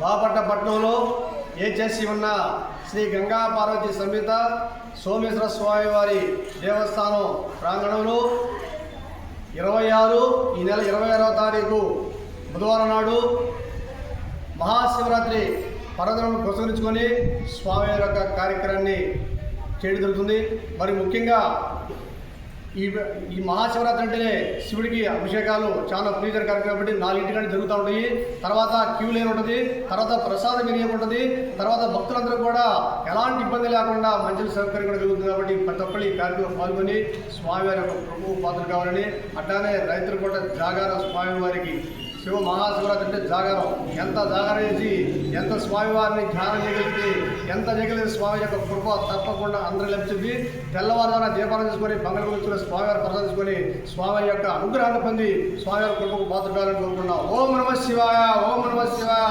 బాపట్ల పట్టణంలో ఏచేసి ఉన్న శ్రీ గంగా పార్వతి సమేత సోమేశ్వర స్వామి వారి దేవస్థానం ప్రాంగణంలో 26 ఈ నెల 26వ తారీఖు బుధవారం నాడు మహాశివరాత్రి పర్వదినం పురస్కరించుకొని స్వామి యొక్క కార్యక్రమాన్ని చేయడం జరుగుతుంది. మరి ముఖ్యంగా ఈ మహాశివరాత్రి అంటేనే శివుడికి అభిషేకాలు చాలా ప్రీతికర కార్యక్రమం కాబట్టి 4 గంటలు జరుగుతూ ఉంటాయి. తర్వాత క్యూ లేని ఉంటుంది, తర్వాత ప్రసాదం వినియోగం ఉంటుంది, తర్వాత భక్తులందరూ కూడా ఎలాంటి ఇబ్బంది లేకుండా మంచి సౌకర్యం కూడా జరుగుతుంది. కాబట్టి ప్రతి ఒక్కరు ఈ కార్యక్రమం పాల్గొని స్వామివారి యొక్క ప్రభువు పాత్రలు కావాలని, అట్లానే రైతులు కూడా జాగారం స్వామివారికి శివ మహాశివరాత్రి అంటే జాగారం, ఎంత జాగారం చేసి ఎంత స్వామివారిని ధ్యానం చేయగలిగితే ఎంత చేయగలిగితే స్వామి యొక్క కృప తప్పకుండా అందరూ లభించింది. తెల్లవారుజామున దీపాలను తీసుకొని బంగాళ స్వామివారి ప్రసాదం తీసుకొని స్వామి యొక్క అనుగ్రహాన్ని పొంది స్వామివారి కృపకు పాత్ర కావాలని కోరుకున్నాం. ఓం నమః శివాయ, ఓం నమః శివాయ.